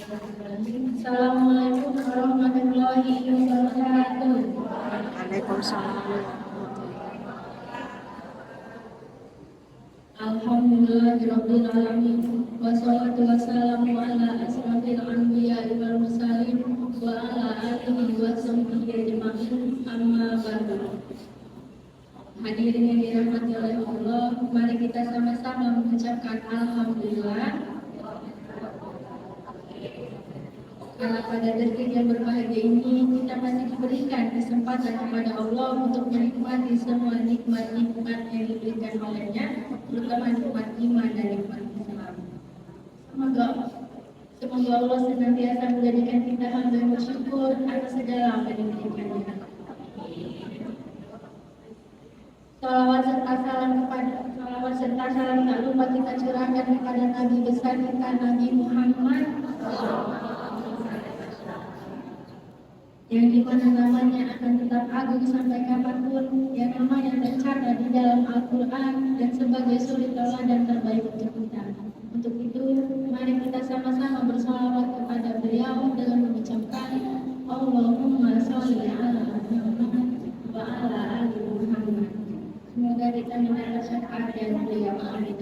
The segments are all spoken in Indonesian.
Assalamualaikum warahmatullahi wabarakatuh. Waalaikumsalam. Alhamdulillahirabbil alamin. Wassalatu wassalamu ala asrofil anbiya'i wal mursalin wa ala alihi wa sahbihi ajma'in. Amma ba'du. Hadirin yang dirahmati oleh Allah, mari kita sama-sama mengucapkan alhamdulillah karena pada detik yang berbahagia ini kita masih diberikan kesempatan kepada Allah untuk menikmati semua nikmat-nikmat yang diberikan olehnya, terutama nikmat iman dan nikmat Islam. Semoga Allah senantiasa menjadikan kita hamba yang bersyukur atas segala apa yang diberikannya. Salawat serta salam tak lupa kita curahkan kepada Nabi besar kita, Nabi Muhammad, yang dimana namanya akan tetap agung sampai kapanpun, yang namanya tercatat di dalam Al-Quran dan sebagai suri teladan terbaik untuk kita. Untuk itu, mari kita sama-sama bersalawat kepada beliau dengan mengucapkan Allahumma sholli ala Muhammad wa ala ali Muhammad. Semoga kita mendapat syafaat dari beliau. Amin.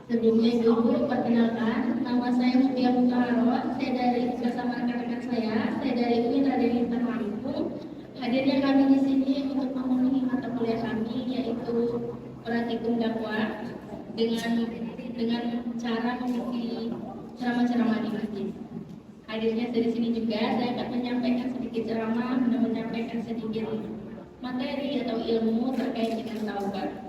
Sebelumnya dulu perkenalkan, nama saya Mutia Mutaharo, saya dari bersama rekan-rekan saya dari UIN Raden Intan Lampung. Hadirnya kami di sini untuk memenuhi mata kuliah kami, yaitu praktikum dakwah dengan cara mengikuti ceramah-ceramah di masjid. Hadirnya dari sini juga saya akan menyampaikan sedikit ceramah dan menyampaikan sedikit materi atau ilmu terkait dengan taubat.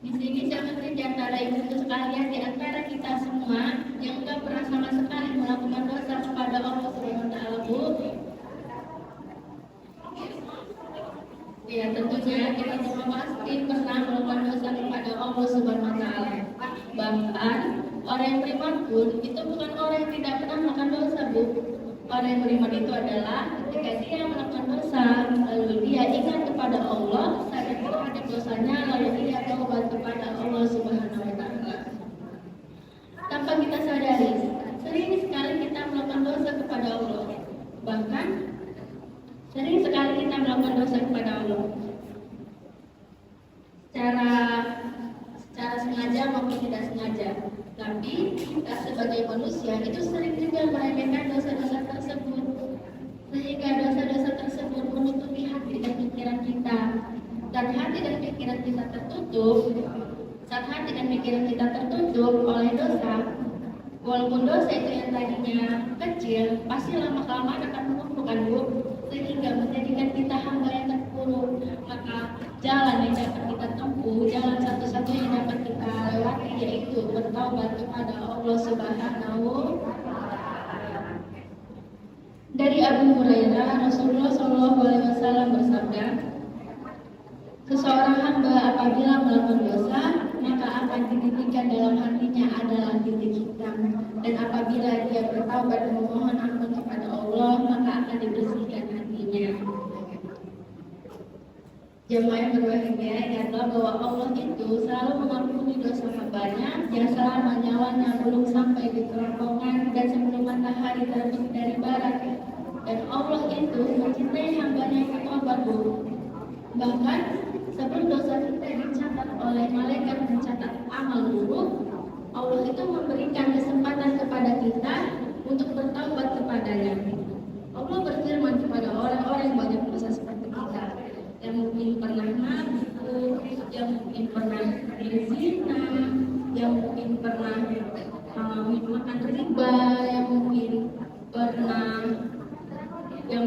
Di sini jangan di antara ibu sekalian, di antara kita semua yang enggak pernah sama sekali melakukan dosa kepada Allah Subhanahu wa taala, Bu. Ya, tentunya kita semua pasti pernah melakukan dosa kepada Allah Subhanahu wa taala. Bahkan orang yang beriman pun itu bukan orang yang tidak pernah melakukan dosa, Bu. Orang yang beriman itu adalah ketika dia melakukan dosa, lalu dia ingat kepada Allah, sadar terhadap dosanya, lalu dia taubat kepada Allah Subhanahu wa taala. Tanpa kita sadari, sering sekali kita melakukan dosa kepada Allah. Bahkan sering sekali kita melakukan dosa kepada Allah. Secara sengaja maupun tidak sengaja. Tapi kita sebagai manusia itu sering juga meremehkan dosa-dosa tersebut, sehingga dosa-dosa tersebut menutupi hati dan pikiran kita. Dan hati dan pikiran kita tertutup. Saat hati dan pikiran kita tertutup oleh dosa, walaupun dosa itu yang tadinya kecil, pasti lama-kelamaan akan menumbuhkan, Bu, sehingga menjadikan kita hamba yang terpuruk. Maka jalan yang dapat kita tempuh, jalan satu-satunya yang dapat kita lewati, yaitu bertaubat kepada Allah Subhanahu. Dari Abu Hurairah, Rasulullah SAW bersabda, seseorang hamba apabila melakukan dosa, maka akan dititikkan dalam hatinya adalah titik hitam, dan apabila dia bertaubat dan memohon ampun kepada Allah, maka akan dibersihkan hatinya. Jemaah yang berbahagia, ingatlah bahwa Allah itu selalu mengampuni dosa hambanya yang selama nyawanya belum sampai di kerongkongan dan sebelum matahari terbit dari barat. Dan Allah itu mencintai hambanya yang bertobat, Bu. Bahkan sebelum dosa kita dicatat oleh malaikat mencatat amal buruk, Allah itu memberikan kesempatan kepada kita untuk bertaubat kepadanya. Allah berfirman kepada orang-orang yang banyak dosa seperti kita, yang mungkin pernah mabuk, yang mungkin pernah berzina, yang mungkin pernah makan riba, yang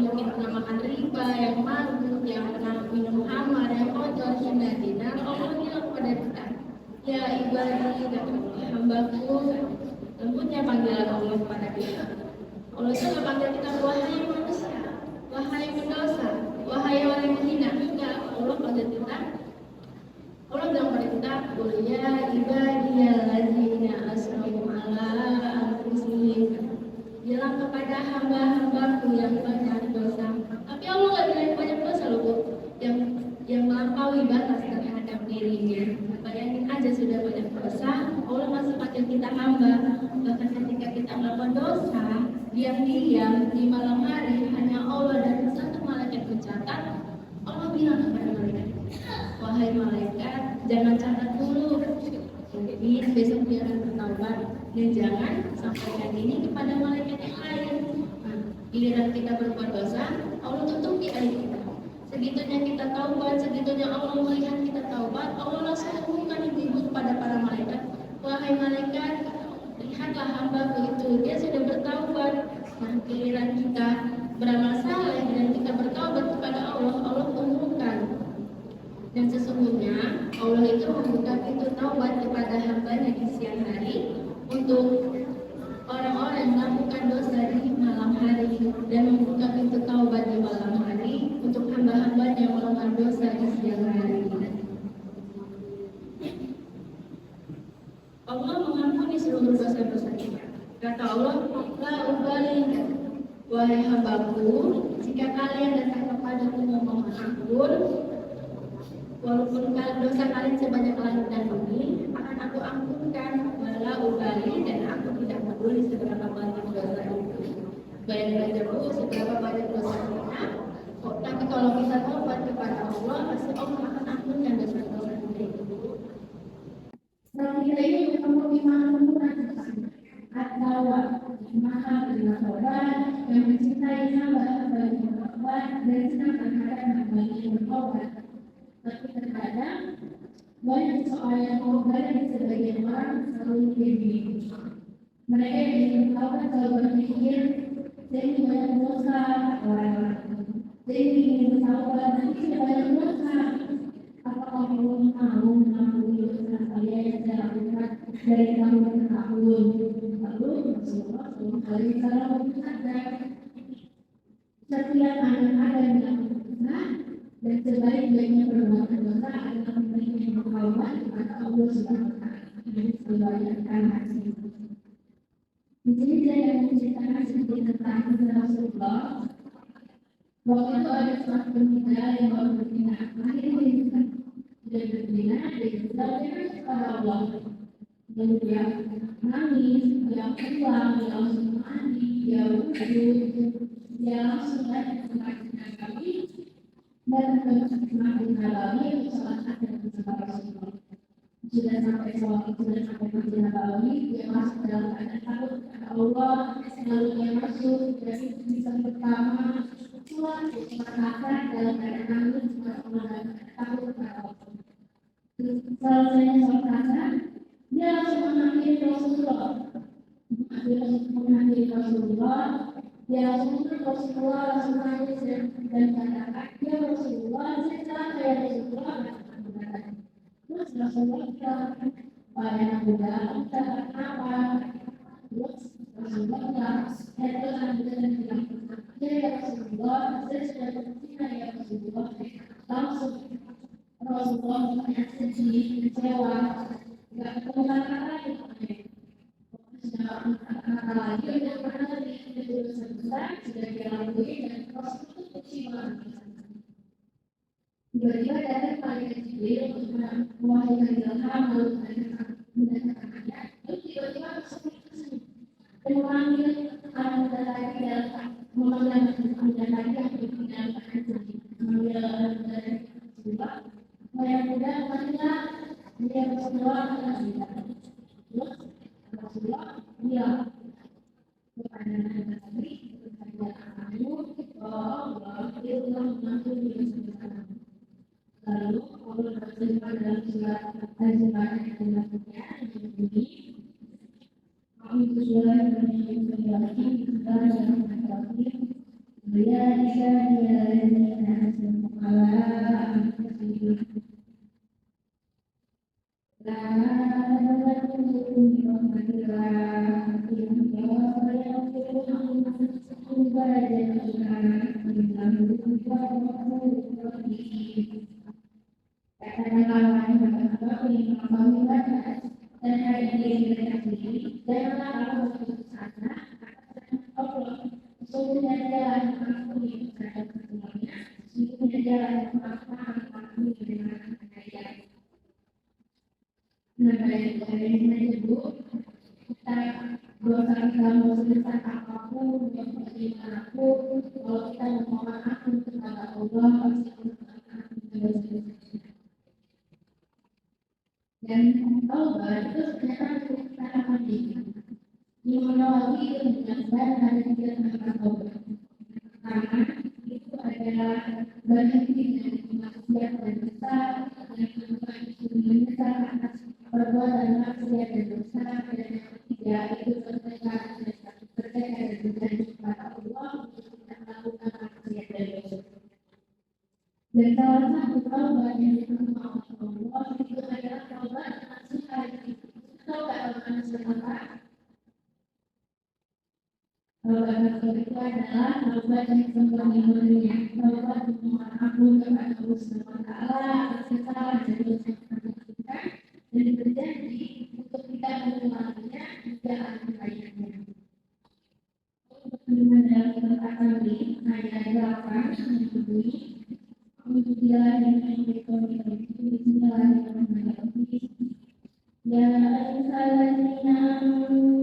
mungkin pernah makan riba, yang mabuk, yang pernah minum khamar, yang kotor, hina dinar. Allah bilang kepada kita, ya ibadi, hambaku, lembutnya panggilan Allah kepada kita. Allah itu panggil kita, wahai manusia, wahai pendosa, wahai orang yang menghina. Enggak, Allah panggil kita. Allah bilang kepada kita, qul ya ibadiyalladzina asrafu ala anfusihim. Bilang kepada hamba-hambaku yang banyak dosa. Tapi Allah nggak bilang banyak dosa loh, Bu, yang melampaui batas terhadap dirinya. Bayangin aja sudah banyak dosa, Allah masih pakai kita hamba. Bahkan ketika kita melakukan dosa, diam-diam di malam hari hanya Allah dan satu malaikat mencatat. Allah bilang kepada malaikat, wahai malaikat, jangan catat dulu. Jadi besok dia akan bertaubat dan jangan sampaikan ini kepada malaikat yang lain. Nah, giliran kita berbuat dosa, Allah tutupi aib kita. Segitunya kita taubat, segitunya Allah melihat kita taubat, Allah langsung umumkan ibu kepada para malaikat, wahai malaikat, lihatlah hamba itu, dia sudah bertaubat. Nah, giliran kita beramal saleh dan kita bertaubat kepada Allah, Allah umumkan. Dan sesungguhnya Allah itu membuka pintu taubat kepada hambanya di siang hari untuk orang-orang yang melakukan dosa di malam hari, dan membuka pintu taubat di malam hari untuk hamba-hambanya yang melakukan dosa di siang hari. Allah mengampuni seluruh dosa-dosa kita. Kata Allah, la ubali, wahai hambaku, jika kalian datang kepadaku memohon ampun, walaupun dosa kalian sebanyak langit dan bumi, akan aku ampunkan. Wala ubali, dan aku tidak peduli seberapa banyak dosa itu. Bayangin aja bu, seberapa banyak dosa kita. Tapi kalau kita taubat kepada Allah, pasti Allah akan ampunkan dosa-dosa kita itu. Kalau kita ini bertemu di mana atau maha menerima taubat, yang mencintai hamba bagi bertaubat dan senang terhadap hamba yang bertaubat. Tapi terkadang banyak soal yang mengobati sebagian orang selalu begini. Mereka yang ingin bertaubat selalu berpikir, saya ini banyak dosa orang-orang. Saya ingin bertaubat, nanti saya banyak dosa. Apakah Allah mau mengampuni dosa saya yang saya lakukan dari tahun ke tahun? Lalu Rasulullah SAW bersabda, setiap anak Adam yang dosa dan sebaik-baiknya perbuatan dosa adalah mereka yang bertaubat kepada Allah Subhanahu wa Ta'ala. Ini sebalikkan hasil. Di sini saya menceritakan sedikit tentang Rasulullah. Waktu itu ada seorang pemuda yang baru berzina. Akhirnya dia berzina, dia berdoa kepada Allah. Lalu dia nangis, dia pulang, dia langsung mandi, dia wudhu, dia langsung balik ke tempat Nabi dan semakin Nabawi untuk sholat asar bersama Rasulullah. Sudah sampai sholat, sudah sampai Masjid Nabawi, dia masuk dalam keadaan takut kepada Allah. Lalu dia masuk dari bisa pertama, pulang makan dalam keadaan nangis, dalam takut kepada Allah. Selesai sholat asar, dia langsung menghampiri Rasulullah. Dia langsung Rasulullah langsung nangis dan katakan, ya Rasulullah, saya celaka ya Rasulullah. Terus Rasulullah katakan, pada muda, kita apa? Terus Rasulullah, saya telah bilang, ya Rasulullah, saya sudah berzina ya Rasulullah. Langsung Rasulullah sedih, kecewa, tidak ketemu kata lagi. Sudah kata lagi, sudah pernah besar, sudah dilalui dan proses itu kecil. Tiba-tiba datang malaikat Jibril untuk mewahilkan ilham lalu mendatangkan ayat. Lalu tiba-tiba langsung dan memanggil anak lagi dalam memanggil anak lagi yang dalam keadaan memanggil anak lagi Rasulullah. Yang muda marilah dia Rasulullah terus Rasulullah dia kepada anak lagi lalu Allah berfirman dalam surat Al-Jum'ah ayat 53 yang bunyi, kami bersuara dengan yang berlaki kita dalam hati dia bisa dilakukan kepala tersebut. baik saja Bu. Kita dosa kita mau sebesar apapun, mau bagaimanapun, kalau kita memohon ampun kepada Allah, pasti Allah akan mengampuni dosa-dosa. Dan taubat itu sebenarnya kita akan Imam Nawawi itu menjelaskan ada 3 tahapan taubat. Pertama, itu adalah berhenti dari maksiat dan dosa, yang kedua itu menyesal atas perbuatan maksiat dan dosa, dan yang ketiga itu bertekad dan berjanji kepada Allah untuk tidak melakukan maksiat dan dosa. Dan salah satu taubat yang diterima oleh Allah itu adalah taubat nasuha. Taubat nasuha itu adalah taubat yang sebenarnya taubat memohon ampun kepada Allah Subhanahu wa taala atas kesalahan dan dosa kita dan berjanji untuk tidak mengulanginya jika ada baiknya. Dengan dalam surat Al-Kahfi ayat 8 berbunyi, Bismillahirrahmanirrahim. Ya ayyuhalladzina amanu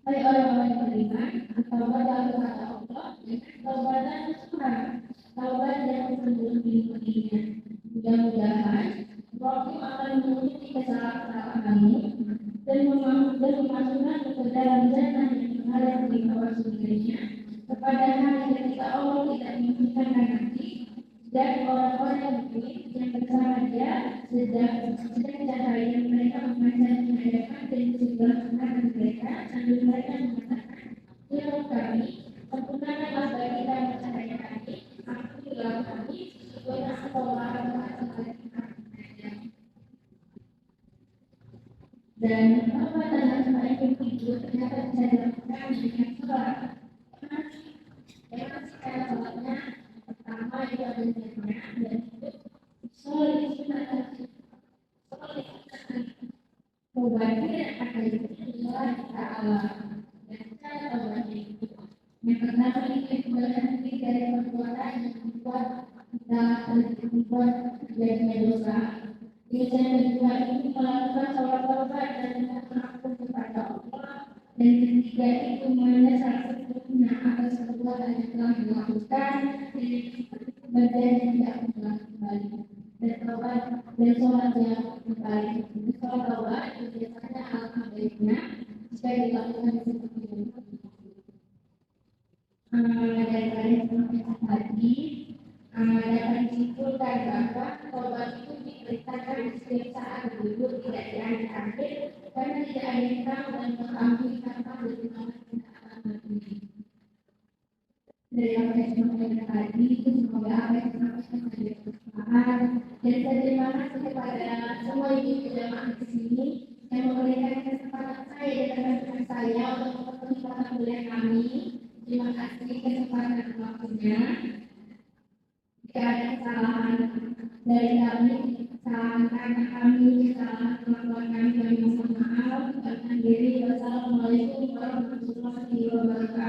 Hai orang-orang yang beriman, taubat dalam kata Allah, taubatan nasuha, taubat yang sembunyi-sembunyinya. Mudah-mudahan Rabbim akan menguji kesalahan-kesalahanmu dan memasukkan ke dalam jannah yang mengalir di bawah surganya kepada hari ketika Allah tidak menghentikan nanti dan orang-orang yang beriman yang bersama dia sedang cahaya mereka memanjang hadapan dan sebelah kanan mereka sambil mereka mengatakan, ya kami, sempurnakanlah bagi kami cahaya kami, ampunilah kami, supaya engkau dan taubatan nasuha itu ternyata bisa dilakukan dengan sholat. Dengan cara sholatnya pertama itu ada niatnya dan itu sholat sunat. Taubatnya akan Allah Ta'ala dan cara taubatnya itu yang pertama itu berhenti dari perbuatan yang membuat kita berbuat menjadi dosa. Yang kedua itu melakukan sholat taubat dan memohon ampun kepada Allah. Dan ketiga itu menyesal sepenuhnya atas perbuatan yang telah dilakukan dan berjanji tidak mengulang kembali. Dan taubat dan sholat yang kembali. Sholat taubat itu biasanya alangkah baiknya jika dilakukan seperti ini. Dari yang tadi dapat disimpulkan bahwa taubat itu diberitakan di setiap saat dulu, tidak diakhir-akhir karena tidak ada yang tahu dan mengetahui kapan dan di mana kita akan berhenti. Dari apa yang disampaikan tadi itu semoga apa yang disampaikan menjadi bermanfaat dan terima kasih kepada semua ibu jemaah di sini yang memberikan kesempatan saya dan rekan saya untuk memperkenalkan kuliah kami. Terima kasih kesempatan waktunya. Jika ada kesalahan dari kami, kesalahan karena kami, kesalahan kemampuan kami, kami mohon maaf. Berhenti diri. Wassalamualaikum warahmatullahi wabarakatuh.